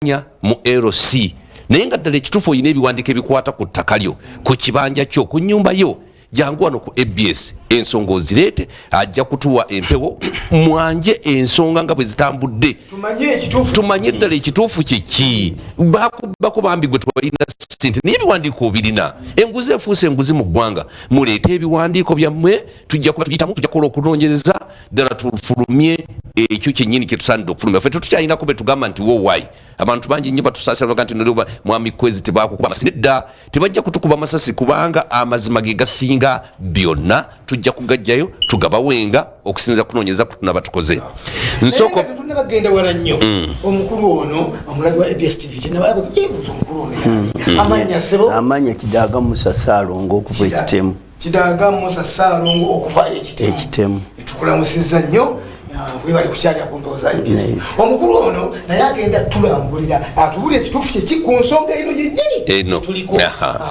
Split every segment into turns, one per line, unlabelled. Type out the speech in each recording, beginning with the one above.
mu LC naye nga ddala ekituufu oyina ebiwandiiko ebikwata ku ttaka lyo ku kibanja kyo ku nnyumba yo jangu wano ku ABS ensonga ozireete ajja kutuwa empewo mwanje ensonga nga bwe zitambudde tumanye ddala ekituufu kyeki bakubako bambi gwe tubalina sente naye ebiwandiiko obirina enguzi efuuse enguzi mu ggwanga muleete ebiwandiiko byammwe tujja kuba tuyitamu tujja kukola okunoonyereza ddala tufulumye ekyo kyennyini kyetusaanidde okufulumya ffe tetukyalinako be tugamba nti wowaayi abantu bangi nnyo batusaasira nti noleba mwami kwezi tebakukuba amasasi nedda tebajja kutukuba amasasi kubanga amazima ge gasinga byonna tujja kugajjayo tugabawenga okusinza kunoonyeza kutunaba tukoze nsoko
bagenda wala nnyo omukulu ono omulabi wa ABS TV kyenababa kujebuza omukulu ono yani amanya sebo
amanya Kidaga Musa Salongo okuva ekitemu
Kidaga Musa Salongo okuva ekitemu tukulamusizza nnyo bali kukyali akumpoza ABS omukulu ono naye agenda tulambulira atubule ekituufu kyeki ku nsonga eno yennyini tuliko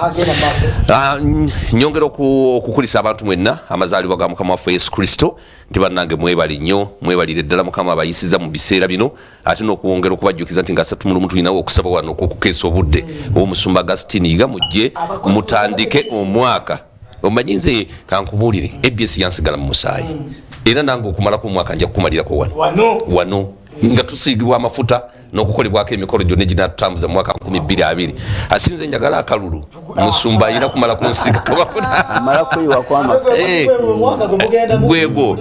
agenda maaso
nyongera okukulisa abantu mwenna amazaalibwa ga Mukama waffe Yesu Kristo nti bannange mwebali nnyo mwebalire ddala Mukama abayisiza mu biseera bino ate n'okuwongera okubajjukiza nti nga 3 tulinawo okusaba wano okukeesa obudde omusumba Agustine yiga mujje mutandike omwaka omanyi nze kankubuulire ABS yansigala mu musaayi era nange okumalako omwaka nja kukumalirako wano nga tusiigibwa amafuta n'okukolebwako emikolo gyonna eginatutambuza mu mwaka 2020 asinze njagala akalulu musumba ayina kumala kunsiga gwego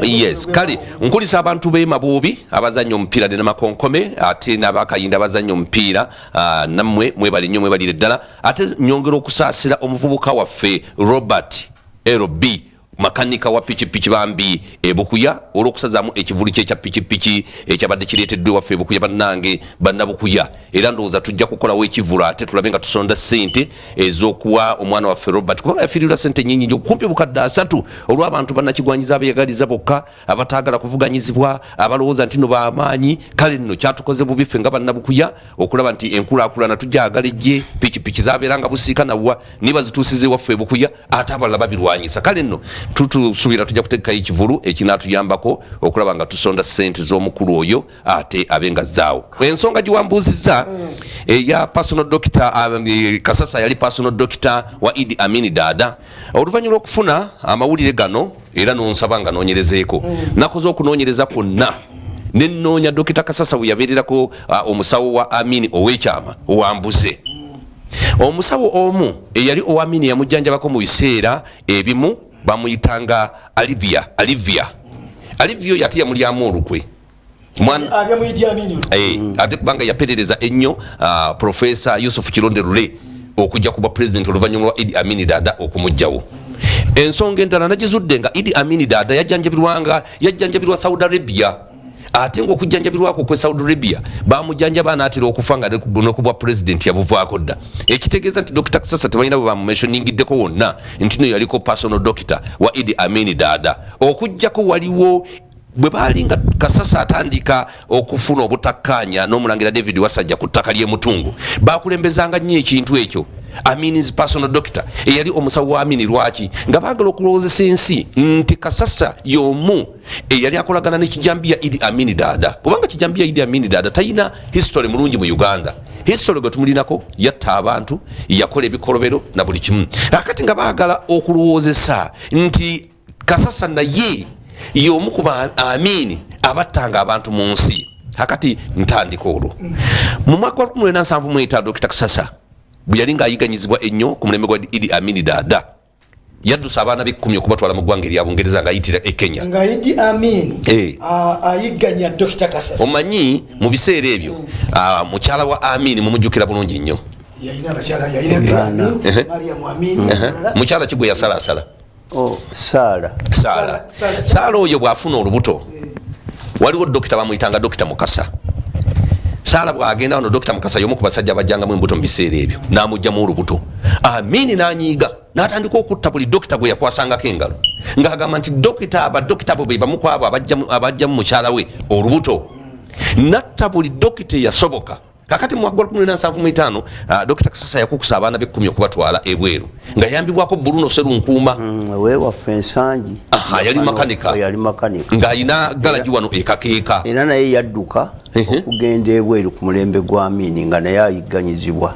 yes kale nkulisa abantu b'emabuubi abazannya omupiira ne namakonkome ate n'abakayinda abazannya omupiira nammwe mwebali nnyo mwebalire ddala ate nyongera okusaasira omuvubuka waffe Robert LB makanika wa pikipiki bambi ebukuya olwokusazaamu ekivulu kye kya pikipiki ekyabadde kireeteddwe waffe ebukuya bannange bannabukuya era ndowooza tujja kukolawo ekivulu ate tulabe nga tusonda ssente ez'okuwa omwana waffe Robert kubanga yafiirirwa ssente nnyingi nnyo kumpi obukadde 3 olw'abantu bannakigwanyiza abeeyagaliza bokka abataagala kuvuganyizibwa abalowooza nti no b'amaanyi kale nno kyatukoze bubi ffe nga bannabukuya okulaba nti enkulaakulana tujjaagala ejje pikipiki zaabeeranga busiikanawa niba zituusize waffe ebukuya ate abalala babirwanyisa kale nno tutusuubira tujja kuteekayo ekivulu ekinaatuyambako okulaba nga tusonda ssente z'omukulu oyo ate abenga zaawo ensonga giwambuuzizza eya personal doctor Kasasa yali personal doctor wa Idi Amin Dada oluvannyuma lw'okufuna amawulire gano era n'onsaba nga noonyerezeeko nakoze okunoonyereza kwonna nenoonya Dokita Kasasa bwe yabeererako omusawo wa Amin ow'ekyama owambuze omusawo omu eyali ow'Amin yamujjanjabako mu biseera ebimu bamuyitanga Alivia yati yamulyamu olukwe ate kubanga yaperereza ennyo Profesa Yusuf Kironde Lule okujja kuba president oluvannyuma lwa Idi Amin Dada okumugjawo ensonga endala nagizudde nga Idi Amin Dada yajjanjabirwa Saudi Arabia ate ng'okujjanjabirwako kwe Saudi Arabia bamujjanjaba anaatera okufa nga nekubwa president yabuvaako dda ekitegeeza nti Dr. Kasasa tebalina bwe bamumentioningiddeko wonna nti no yaliko personal doctor wa Idi Amin Dada okujjako waliwo bwe baalinga Kasasa atandika okufuna obutakkaanya n'omulangira David Wassaja ku ttaka ly'emutungu baakulembezanga nnyo ekintu ekyo Amin's personal doctor eyali omusawo wa Amin lwaki nga baagala okulowoozesa ensi nti Kasasa y'omu eyali akolagana n'ekijambiya Idi Amin Dada kubanga kijambiya Idi Amin Dada tayina history mulungi mu Uganda history gwe tumulinako yatta abantu yakola ebikolobero na buli kimu akati nga baagala okulowoozesa nti Kasasa naye y'omu ku Amin abattanga abantu mu nsi akati ntandika olwo mu mwaka wa 1975 Dr. Kasasa bwe yali ng'ayiganyizibwa ennyo ku mulembe gwa Idi Amin Dada yaddusa abaana be10 okubatwala mu ggwanga erya Bungereza ng'ayitira e Kenya
nga Idi Amin ayigganya Dr. Kasasa
omanyi mu biseera ebyo mukyala wa Amin mumujjukira bulungi nnyo mukyala kigwe yasalaasala Saala oyo bw'afuna olubuto waliwo dokita bamuyitanga Dokita Mukasa Saala bw'agenda wano Dokita Mukasa y'omu ku basajja abajjangamu embuto mu biseera ebyo n'amugyamu olubuto Amin n'anyiiga n'atandika okutta buli dokita gwe yakwasangako engalo ng'agamba nti abadokita bo be bamu ku abo abajjamu mukyala we olubuto natta buli dokita eyasoboka kakati mu 2075 Dr. Kasasa yakukusa abaana be 10 okubatwala ebweru nga yambibwako Bruno Serunkuuma
wewa fensangi
yali makanika nga ayina galaji wano ekakeeka
era naye yadduka okugenda ebweru ku mulembe gwa Amini nga naye ayigganyizibwa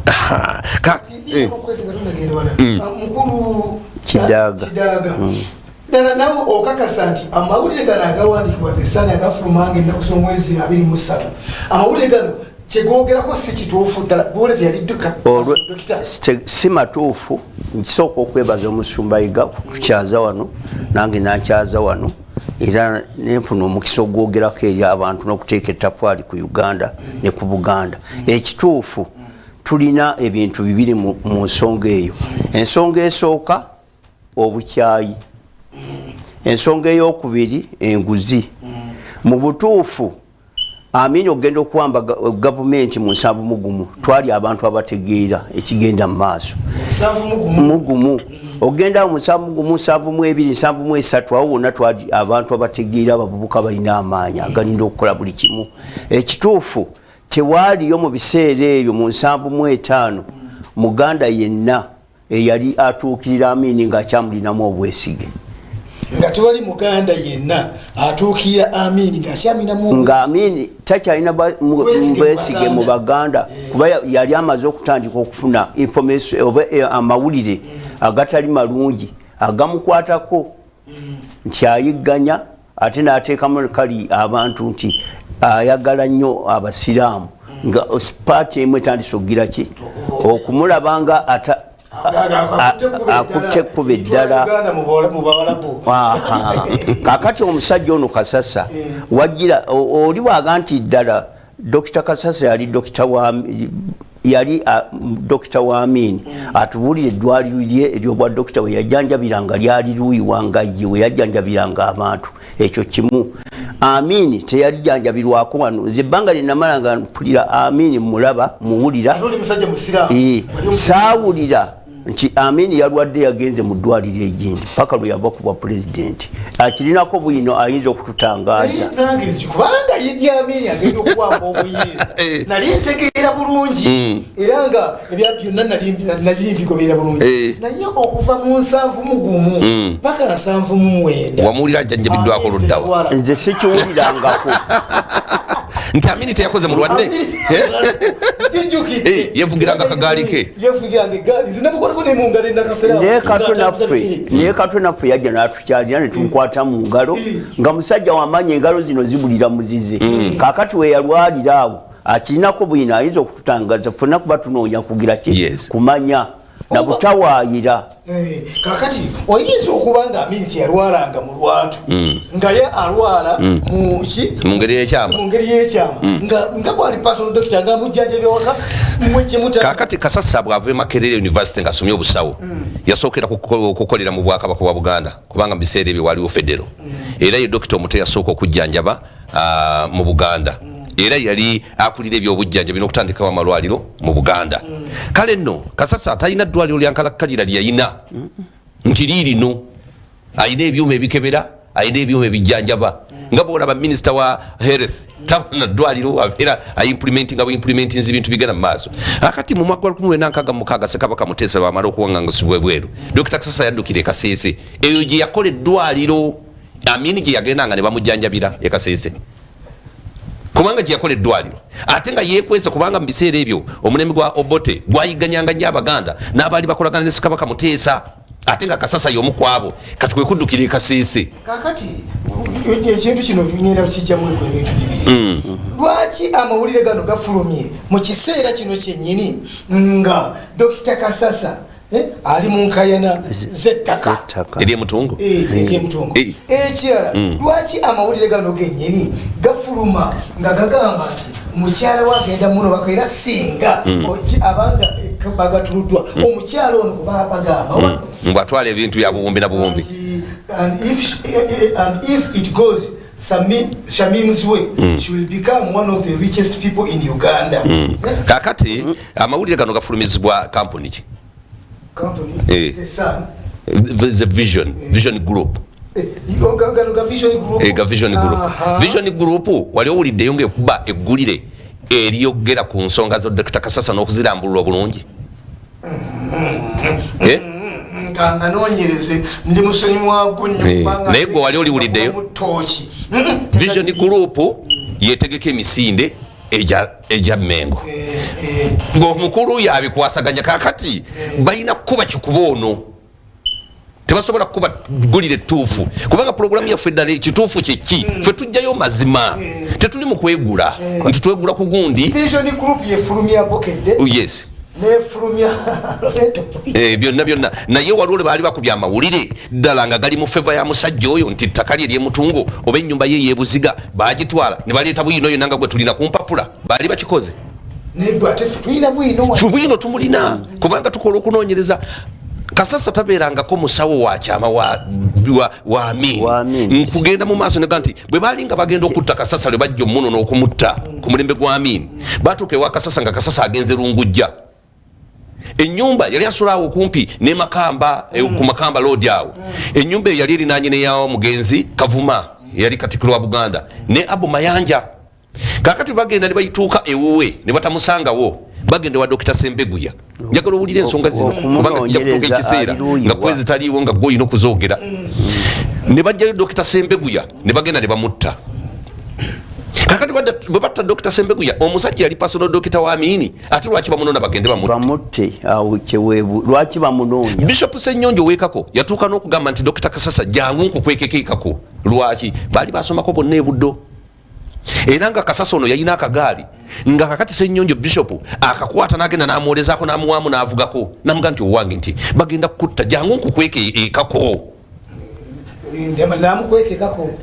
mukulu
Kidaga
dana nawe okakasa nti amawulire gano agawandikibwa The Sun agafulumanga ennaku z'omwezi 23 amawulire gano kyegoogerako si kituufu ddala bwolete yali dduka
si matuufu nkisooka okwebaza omusumba Yiga tukyaza wano nange nakyaza wano era nenfuna omukisa ogwogerako eri abantu n'okuteeka ettaffaali ku Uganda ne ku Buganda ekituufu tulina ebintu bibiri mu nsonga eyo ensonga esooka obukyayi ensonga ey'okubiri enguzi mu butuufu Amini ogenda okuwamba gavumenti mu 7 twali abantu abategeera ekigenda mu maaso 7 ogenda mu 7 2 awo wonna twali abantu abategeera abavubuka balina amaanyi agalinda okukola buli kimu ekituufu tewaaliyo mu biseera ebyo mu 75 Muganda yenna eyali atuukirira Amini ng'akyamulinamu obwesige
nga tewali Muganda yenna atuukira Amini ng'akyamulinamu
nga Amini takyalina bwesige mu Baganda kuba yali amaze okutandika okufuna information oba amawulire agatali malungi agamukwatako nti ayigganya ate n'ateekamu kali abantu nti ayagala nnyo abasiraamu nga paati emu etandise okugira ki okumulabanga akutte kuba eddala kakati omusajja ono Kasasa wagira oli bwaga nti ddala Dr. Kasasa yali Dr. wa Amini atubuulire eddwaliro lye eryobwa Dr. we yajjanjabiranga lyali luuyi wangaye we yajjanjabiranga abantu ekyo kimu Amini teyali janjabirwako wano nze ebbanga lyennamala nga mpulira Amini mulaba muwulira saawulira nti Amini yalwadde yagenze mu ddwaliro egindi paka lwe yava ku bwa pulezidenti akirinako bwino ayinza okututangaaza
kubanga yiddi Amini agenda okuwamba obuyinza nali ntegeera bulungi era nga ebya byonna nali mbigoberera bulungi naye okuva mu 7 paka 7
wamuwulira ajjanjabiddwako luddawa
nze sikiwulirangako
nti Amini teyakoze mulwadde yevugiranga akagaali ke
naye kato naffe yajja n'atukyalira ne tumukwata mu ngalo nga musajja w'amaanyi engalo zino zibulira muzize kaakati we yalwalira awo akirinako bwino ayinza okututangaza ffenna kuba tunoonya kugira ki kumanya na butawaayira
kakati oyinza okuba nga Amini teyalwalanga mu lwatu nga ye alwala mu
ngeri
y'ekyama nga bwali personal doctor nga mujjanjabya waka
kakati Kasasa bw'ava e Makerere University ng'asomye obusawo yasookera kukolera mu Bwakabaka bwa Buganda kubanga mu biseera ebyo waliwo federo era ye Dr. Omuto yasooka okujjanjaba mu Buganda era yali akulira ebyobujjanjabi n'okutandikawo amalwaliro mu Buganda kale nno Kasasa talina ddwaliro lyankalakkalira lyayina nti liirino ayina ebyuma ebikebera ayina ebyuma ebijjanjaba nga bwolaba minisita wa health tabona ddwaliro abeera aimplementinga buimplementinzi bintu bigenda mu maaso akati mu mwaka 1966 Ssekabaka Muteesa bamala okuwaŋŋangasibwa ebweru Dr. Kasasa yaddukira e Kasese eyo gye yakola eddwaliro Amini gye yagendanga ne bamujjanjabira e Kasese kubanga gye yakola eddwaliro ate nga yeekwese kubanga mu biseera ebyo omulembe gwa Obote gwayiganyanga nnyo Abaganda n'abaali bakolagana ne Ssekabaka Muteesa ate nga Kasasa y'omu kwabo kati kwe kuddukira e Kasese
kakati ekintu kino ngenda kukijjamu ebintu bibiri lwaki amawulire gano gafulumye mu kiseera kino kyennyini nga Dr. Kasasa ali mu nkayana z'ettaka
ery'emutungo
ekirala lwaki amawulire gano gennyini gafuluma nga gagamba nti mukyala wagenda muno bakaera singa abanga bagatuluddwa omukyala ono kubagamba
mbwatwala ebintu bya buwumbi na buwumbi
and if it goes Shamim's way, she will become one of the richest people in Uganda.
Kakati amawulire gano gafulumizibwa company ki
The Sun,
the Vision Group. Vision Group wali owuliddeyo ng'ekuba eggulire eriyogera ku nsonga zo Dr. Kasasa n'okuzirambulula bulungi?
Kanga nonyereze ndi musonyiwa gunyo kubanga
naye gwe wali oliwuliddeyo Vision Group yetegeka emisinde eja Mengo ng'omukulu yabikwasaganya kakati balina kuba kikuba ono tebasobola kuba gulire tuufu kubanga programu yaffe ddala ekituufu kyeki ffe tujjayo mazima tetuli mu kwegula nti twegula ku gundi
Vision Group yefulumya bokedde
yes
nefulumya
byonna naye waliwo baali bakubya amawulire ddala nga gali mu feva ya musajja oyo nti ttaka lye ly'emutungo oba ennyumba ye yebuziga bagitwala ne baleeta buyino yonna nga gwe tulina ku mpapula baali bakikoze buyino tumulina kubanga tukola okunoonyereza Kasasa tabeerangako musawo wa kyama wa Amini nkugenda mu maaso nega nti bwe baali nga bagenda okutta Kasasa lwe bajja omuno n'okumutta ku mulembe gwa Amini baatuuka ewa Kasasa nga Kasasa agenze Lungujja ennyumba yali asulaawo kumpi ne Makamba ku Makamba Road awo ennyumba eyo yali erinaanye neyawo mugenzi Kavuma yali Katikkiro wa Buganda ne Abu Mayanja kakati bagenda ne bayituuka ewuwe ne batamusangawo bagende wa Dr. Sembeguya njagala owulire ensonga zino kubanga kijja kutuuka ekiseera nga kwezi taliiwo nga gw'olina okuzoogera ne bajjayo Dr. Sembeguya ne bagenda ne bamutta kakati bwe batta Dr. Sembeguya omusajja yali personal doctor wa Amini ate lwaki bamunona bagende
bamutte awo kyeweebu lwaki bamunoonya
Bishop Ssenyonjo weekako yatuuka n'okugamba nti Dr. Kasasa jangu nkukwekekeekako lwaki baali basomako bonna ebuddo era nga Kasasa ono yalina akagaali nga kakati Ssenyonjo Bishop akakwata n'agenda n'amwolezaako n'amuwaamu n'avugako namuga nti owange nti bagenda kukutta jangu nkukwekeekako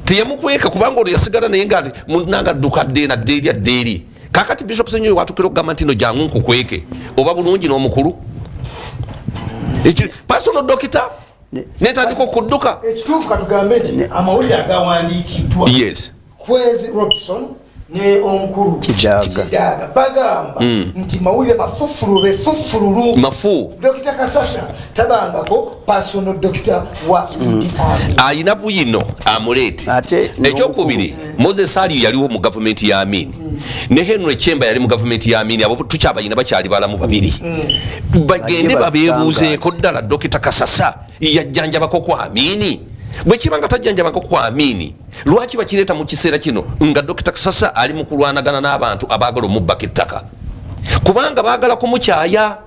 teyamukweka kubanga olwo yasigala naye nga munanga dduka ddeena ddeeri addeeri kakati Bishop Ssenyonjo watukira okugamba nti no jangu nkukweke oba bulungi n'omukulu personal doctor netandika okudduka
ekituufu katugambe nti amawulire agawandiikiddwa
yes
Kwezi Robinson ne omukulu Kidaga bagamba nti mawulire mafufululu
mafu
Dr. Kasasa tabangako personal doctor wa Idi Amin
ayina buyino amuleete ekyokubiri Moses Ali yaliwo mu gavumenti ya Amin ne Henry Chemba yali mu gavumenti ya Amin abo tukyabayina bakyali balamu babiri bagende babeebuuzeeko ddala Dr. Kasasa yajjanjabako kwa Amini bwe kibanga tajjanjabako kwa Amini lwaki bakireeta mu kiseera kino nga Dr. Kasasa ali mu kulwanagana n'abantu abaagala omubbako ettaka kubanga baagala kumukyaya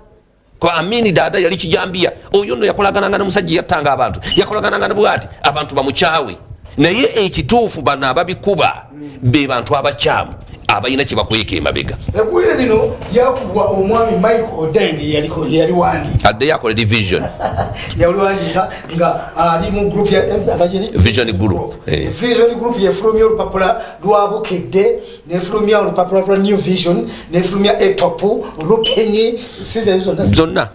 kwa Amini dada yali kijambiya oyo nno yakolagananga n'omusajja yattanga abantu yakolagananga bw'ati abantu bamukyawe naye ekituufu bano ababikuba be bantu abakyamu abayina kye bakweka emabega
eggulire lino yakubwa omwami Michael Odeng yali wandiika
adde yakola division
yali wandiika nga ali mu group ya
Vision Group
Vision Group yefulumya olupapula lwa Bukedde nefulumya olupapula lwa New Vision nefulumya etopu olupenye siza
zonna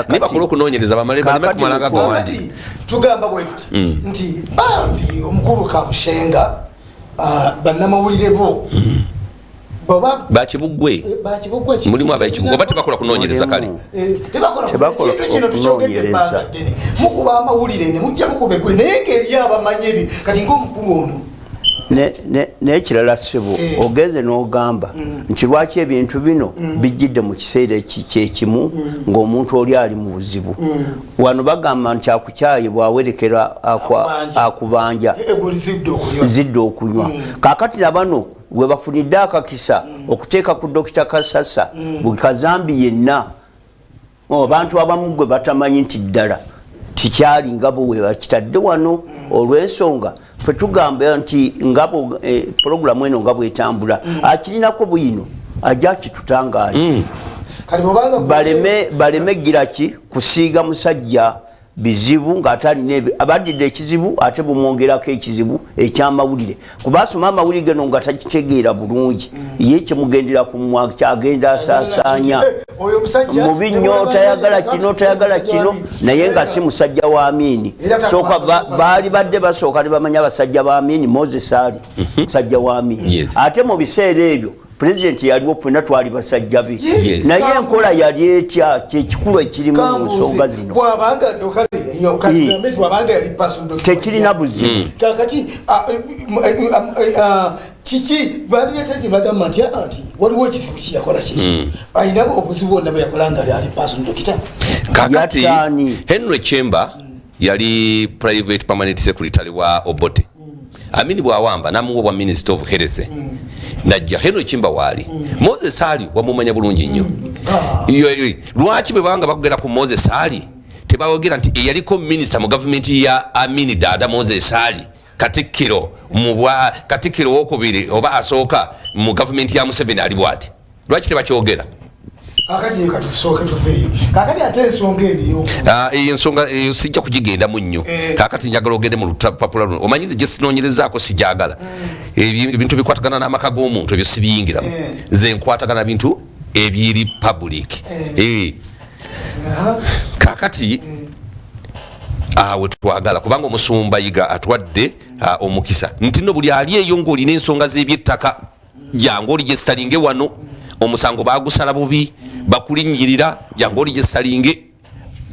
nibakola okunoonyereza bamale kumalaga gawandi
tugamba bwe tuti nti bambi omukulu Kabushenga bannamawulire bo
bakibugwe mulimu abaekibugwe oba tebakola kunoonyereza kale
tebakola kino tukyogedde ebbanga ddene mukuba amawulire ne mujja mukuba eggule naye ngeri abamanyi ebyo kati ng'omukulu ono
n'ekirala ssebo ogenze n'ogamba nti lwaki ebintu bino bijjidde mu kiseera kyekimu ng'omuntu oli ali mu buzibu wano bagamba nti akukyaye bwawerekera akubanja zidde okunywa kakati nabano we bafunidde akakisa okuteeka ku Dr. Kasasa buli kazambi yenna abantu abamu gwe batamanyi nti ddala tikyali nga bwe bakitadde wano olw'ensonga ffe tugamba nti ngabo programu eno nga bwetambula akirinako buyino ajja kitutangaaze baleme giraki kusiiga musajja bizibu ng'atalina abaddidde ekizibu ate bumwongerako ekizibu ekyamawulire kuba asoma amawulire geno nga takitegeera bulungi ye kyemugendera ku mwa kyagenda asaasaanya mubi nnyo tayagala kino naye nga si musajja wa Amini sooka baali badde basooka ne bamanya abasajja ba Amini Moses Ali musajja wa Amini ate mu biseera ebyo President yaliwo ffenna twali basajja be naye enkola yali etya kyekikulu ekirimu mu nsonga zino tekirina buzibu
kakati kiki bandiretezi bagamba nti anti waliwo ekizibu kiyakola kiki ayinabo obuzibu bwonna bwe yakola nga ali person doctor
kakati Henry Chemba yali private permanent secretary wa Obote Amini bwawamba namuwa bwa Minister of Health najja Henry Chemba wali Moses Ali wamumanya bulungi nnyo lwaki bwe banga bakugera ku Moses Ali tebawogera nti yaliko minister mu government ya Amini Dada Moses Ali katikiro mubwa katikiro wokubiri oba asooka mu government ya Museveni ali bwati lwaki tebakyogera
akati katusoke tuveyo kakati ate ensonga eniyo
ensonga sijja kugigenda munnyo kakati njagala ogende mu lupapula luno omanyize gye sinonyerezaako sijagala ebintu bikwatagana n'amaka g'omuntu ebyo sibiyingiramu ze nkwatagana bintu ebiri public kakati awe twagala kubanga omusumba yiga atwadde omukisa nti no buli ali eyo ng'olina ensonga z'ebyettaka jangu oli gye sitalinge wano omusango bagusala bubi bakulinyirira jangu oli gye sitalinge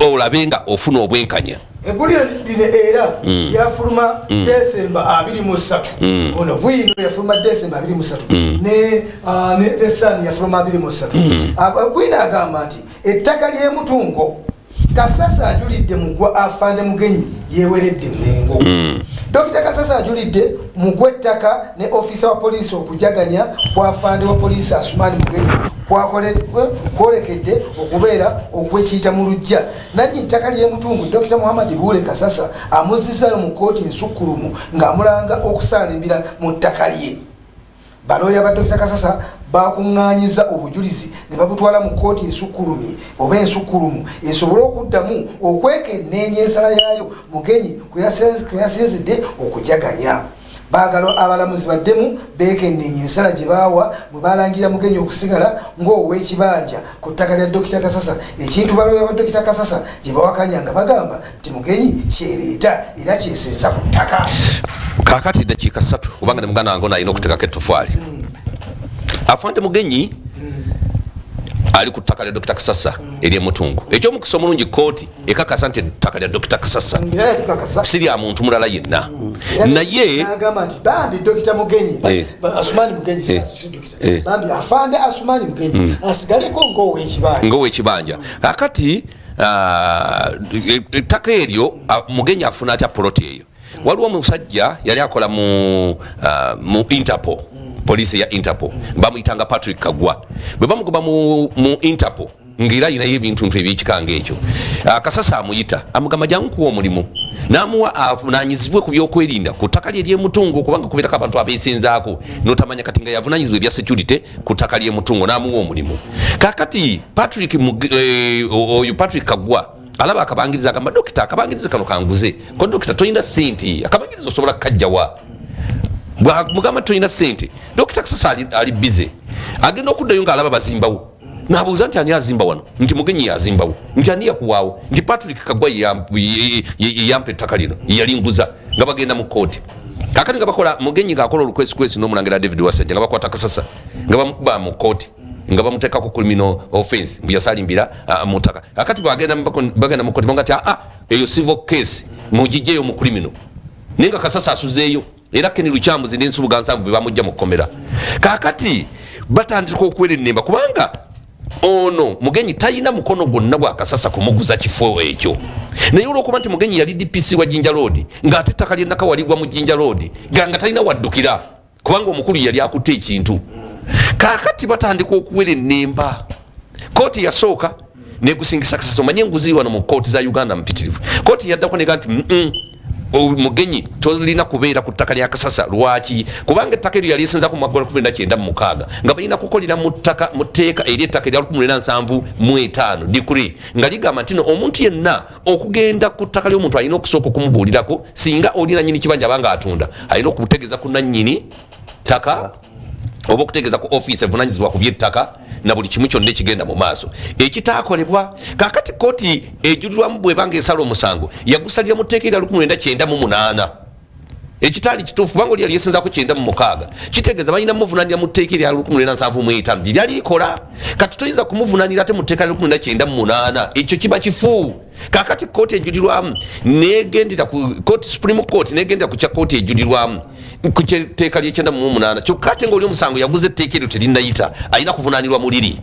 olabe nga ofuna obwenkanya
eggulire lino era yafuluma Desemba 23 ono bwino yafuluma Desemba 23 ne Esani yafuluma 23 bwino agamba nti ettaka ly'emutungo Kasasa ajulidde mugwa afande mugenyi yeweredde Mengo Dr. Kasasa ajulidde mugwa ettaka ne ofisa wa polisi okujaganya kwa afande wa polisi Asumani mugenyi kwolekedde okubeera okwekiyita mu lujja nanyi ttaka ly'emutungu Dr. Muhammad Buule Kasasa amuzzizayo mu kkooti ensukkulumu ng'amulanga okusaalimbira mu ttaka lye baloya ba Dr. Kasasa bakuŋŋaanyiza obujulizi ne babutwala mu kkooti ensukkulumi oba ensukkulumu esobole okuddamu okwekenneenya ensala yaayo mugenyi kwe yasinzidde okujaganya baagala abalamuzi baddemu beekenneenya ensala gye baawa mwe balangira mugenyi okusigala ng'ow'ekibanja ku ttaka lya Dr. Kasasa ekintu baloya ba Dr. Kasasa gye bawakanya nga bagamba nti mugenyi kyereeta era kyesenza ku ttaka
kakati dakiika 3 kubanga ne muganda wange alina okuteekako ettofaali afande mugenyi ali ku ttaka lya Dr. Kasasa ery'emutungu ekyomukisa omulungi kooti ekakasa nti ettaka lya Dr. Kasasa sirya muntu mulala yenna naye
agamba nti bambi Dr. Mugenyi Asumani Mugenyi bambi afande Asumani Mugenyi asigaleko ng'ow'ekibanja
kakati ettaka eryo Mugenyi afuna atya poloti eyo waliwo omusajja yali akola mu Interpol polisi ya Interpol bamuyitanga Patrick Kagwa bwe bamugoba mu Interpol ng'era ayinayo ebintu ebyekikanga ekyo Kasasa amuyita amugamba jangu kuwa omulimu n'amuwa avunaanyizibwe ku byokwerinda ku ttaka lye ery'emutungo kubanga kubeerako abantu abeesenzaako n'otamanya kati nga yavunaanyizibwa ebya security ku ttaka ly'emutungo n'amuwa omulimu kakati oyo Patrick Kagwa alaba akabangiriza agamba dokita akabangiriza kano kanguze ko dokita toyina sente akabangiriza osobola kukajjawa mugamba toyina sente dokita Kasasa ali busy agenda okuddayo ng'alaba bazimbawo n'abuuza nti ani azimba wano nti Mugenyi yazimbawo nti ani yakuwaawo nti Patrick Kagwa yampa ettaka lino yalinguza nga bagenda mu kkooti kakati nga bakola Mugenyi ng'akola olukwesikwesi n'omulangira David Wassaja nga bakwata Kasasa nga bamukuba mu kkooti nga bamuteekako criminal offense mbu yasalimbira mu ttaka kakati bagenda mu kkooti banga ti eyo civil case mugijjeyo mu criminal naye nga Kasasa asuzeeyo era Ken Lukyambuzi n'ensubuga nsanvu be bamujja mu kkomera kakati batandika okuwera ennemba kubanga ono Mugenyi talina mukono gwonna gwa Kasasa kumuguza kifo ekyo naye olwokuba nti Mugenyi yali DPC wa Jinja Road ng'ate ettaka lye Nakawaligwa mu Jinja Road nga talina waddukira kubanga omukulu yali akutte ekintu kakati batandika okuwera ennemba kooti yasooka negusingisa Kasasa omanye enguzi wano mu kooti za Uganda mpitirivu kooti yaddako nega nti Mugenyi tolina kubeera ku ttaka lya Kasasa lwaki kubanga ettaka eryo yali esinza ku magwalo 1996 nga balina kukolera mu tteeka ery'ettaka erya 1775 decree nga ligamba nti omuntu yenna okugenda ku ttaka ly'omuntu alina okusooka okumubuulirako singa olina nnyini kibanja abanga atunda alina okutegeeza ku nannyini ttaka oba okutegeeza ku office evunanyizibwa ku by'ettaka na buli kimu kyonna ekigenda mu maaso ekitaakolebwa kakati kooti ejulirwamu bwebanga esala omusango yagusalira mu tteeka erya 1998 ekitaali kituufu kubanga oli yali yesinzaako 96 kitegeeza balina muvunanira mu tteeka erya 1975 lyali likola kati toyinza kumuvunanira ate mu tteeka lya 1998 ekyo kiba kifu kakati kooti ejulirwamu negendera ku kooti Supreme Court negendera ku kya kooti ejulirwamu ku teeka ly'ekyenda mu 8 kyokka ate ng'oli omusango yaguze etteeka eryo terinayita ayina kuvunaanirwa muliri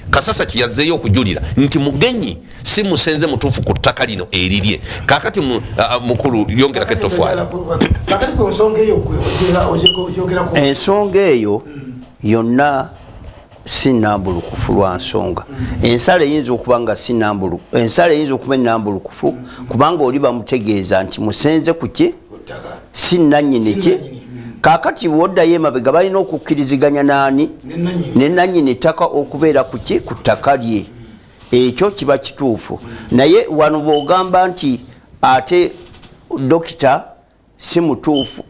Kasasa kiyazeeyo okujulira nti mugenyi si musenze mutuufu ku ttaka lino erirye kakati mukulu yongera ketofwala
kakati ku nsonga eyo oyogera ku
ensonga eyo yonna si nambulukufu lwa nsonga ensala eyinza okuba nga si nambulukufu ensala eyinza okuba ennambulukufu kubanga oli bamutegeeza nti musenze ku ki si nannyini ki kakati woddayo emabega balina okukkiriziganya naani ne nannyini ttaka okubeera ku ki ku ttaka lye ekyo kiba kituufu naye wano bw'ogamba nti ate dokita si mutuufu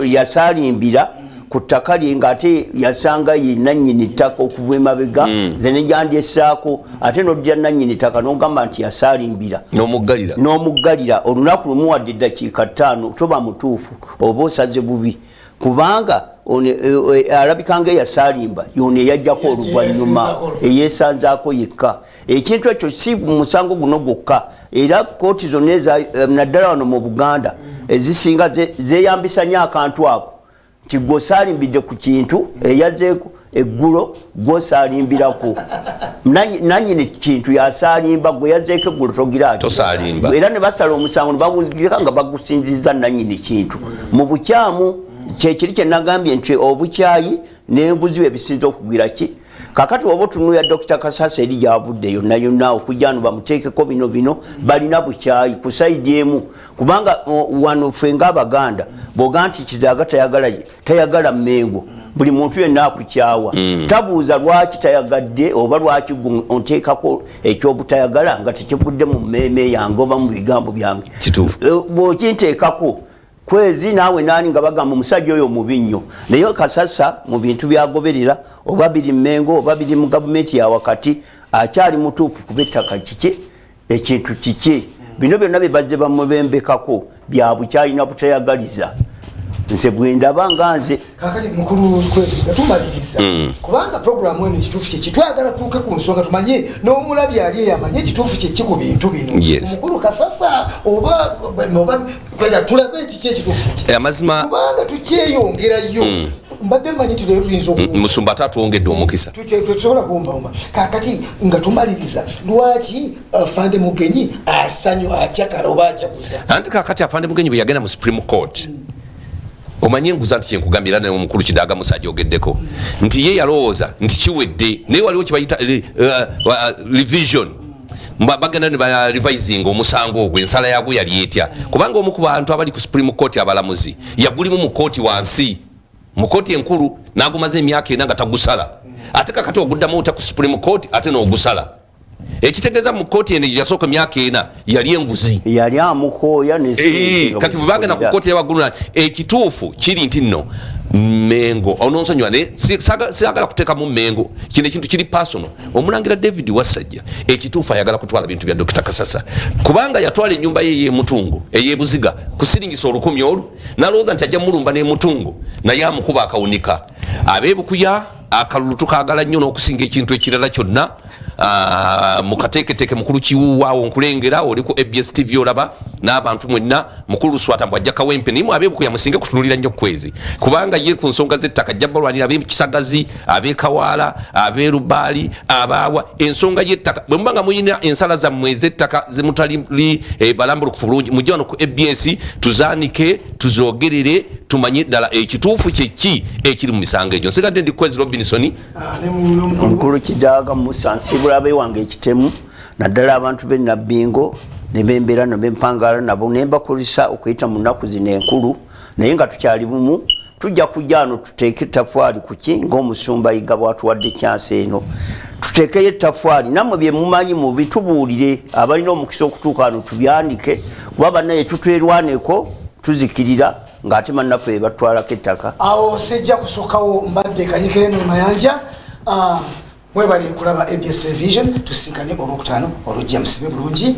yasalimbira ku ttaka lye ng'ate yasanga ye nannyini ttaka okuva emabega ze ne gyandyesaako ate n'oddira nannyini ttaka n'ogamba nti yasalimbira n'omuggalira olunaku lumu wadde eddakiika 5 toba mutuufu oba osaze bubi kubanga alabika nga eyasalimba yone yajjako oluvannyuma eyeesanzaako yekka ekintu ekyo si musango guno gwokka era kooti zonna naddala wano mu Buganda ezisinga zeeyambisa nnyo akantu ako nti gw'osalimbidde ku kintu eyazeeko eggulo gw'osalimbirako nannyini kintu yasalimba gwe yazeeko eggulo togira era ne basala omusango ne bawuzika nga bagusinziza nannyini kintu mu bukyamu kyekiri kye nagambye nti obukyayi n'embuzi ebisinza okugwira ki kakati oba otunuya Dr. Kasasa eri gyavudde yonna yonna okujja no bamuteekeko bino balina bukyayi ku sayidi emu kubanga wano ffe ng'Abaganda bw'oga nti Kizaaga tayagala Mmengo buli muntu yenna akukyawa tabuuza lwaki tayagadde oba lwaki onteekako ekyobutayagala nga tekivudde mu mmeeme yange oba mu bigambo byange bw'okinteekako kwezi naawe nani nga bagamba omusajja oyo mubi nnyo naye Kasasa mu bintu byagoberera oba biri Mmengo oba biri mu gavumenti ya wakati akyali mutuufu kuba ettaka kiki ekintu kiki bino byonna bye bazze bamubembekako bya bukyalina butayagaliza nze bwendaba nga nze
kakati mukulu kwezi nga tumaliriza kubanga programu eno ekituufu kyeki twagala tuuke ku nsonga tumanye n'omulabi ali eyamanye ekituufu kyeki ku bintu bino omukulu Kasasa oba tulabe kiki ekituufu kyeki
amazima
kubanga tukyeyongerayo mbadde mmanyi nti leero tuyinza
musumba atatuwongedde omukisa
tusobola kuwombaomba kakati nga tumaliriza lwaki Afande Mugenyi asanyu atyakala oba ajaguza
anti kakati Afande Mugenyi bwe yagenda mu Supreme Court omanye nguza nti kyenkugambira naye omukulu Kidaaga Musajja ogeddeko nti ye yalowooza nti kiwedde naye waliwo kyebayita revision bagenda ne barevising omusango ogwo ensala yagwo yali etya kubanga omu ku bantu abali ku Supreme Court abalamuzi yagulimu mu kooti wansi mu kooti enkulu n'agumaze emyaka 4 nga tagusala ate kakati oguddamu ota ku Supreme Court ate n'ogusala ekitegeeza mu kooti eno yasooka emyaka 4 yali enguzi
yali amukooya
kati bwe bagenda ku kooti yawaggulu ekituufu kiri nti nno Mmengo ononsonyiwa naye siagala kuteekamu Mmengo kino ekintu kiri personal omulangira David Wassaja ekituufu ayagala kutwala bintu bya Dr. Kasasa kubanga yatwala ennyumba ye y'emutungo ey'ebuziga ku siringisa 10 olwo nalowooza nti ajja mulumba n'emutungo naye amukuba akawunika abeebukuya akalulu tukagala nnyo n'okusinga ekintu ekirala kyonna mukateeketeke mukulu kiwuwaawo nkulengera oli ku ABS TV olaba n'abantu mwenna mukulu Luswata mbwajja kawempe naye abeebukuya musinge kutunulira nnyo kwezi kubanga ye ku nsonga z'ettaka ajja balwanira ab'ekisagazi ab'ekawaala ab'erubaali abaawa ensonga y'ettaka bwe muba nga muyina ensala zammwe ez'ettaka zimutali balambulukufu bulungi mujja wano ku ABS tuzaanike tuzoogerere tumanye ddala ekituufu kyeki ekiri mu misango egyo nsigadde ndi Kwezi Robinson
omukulu Kidaaga musansibula bewange ekitemu naddala abantu b'e Nabbingo ne bembeera ne bempangala nabo ne mbakozesa okuyita mu nnaku zino enkulu naye nga tukyali bumu tujja kujja ano tuteeke ettaffaali ku ki ng'omusumba Yiga bw'atuwadde kyansi eno tuteekeyo ettaffaali nammwe bye mumanyi mubitubuulire abalina omukisa okutuuka ano tubyandike kuba bannaye tutwerwaneko tuzikirira ng'ate mannaku ebatwalako ettaka
awo sijja kusookawo mbadde kanyike eno Mayanja mwebali kulaba ABS television tusinkane olwokutaano olujja musibe bulungi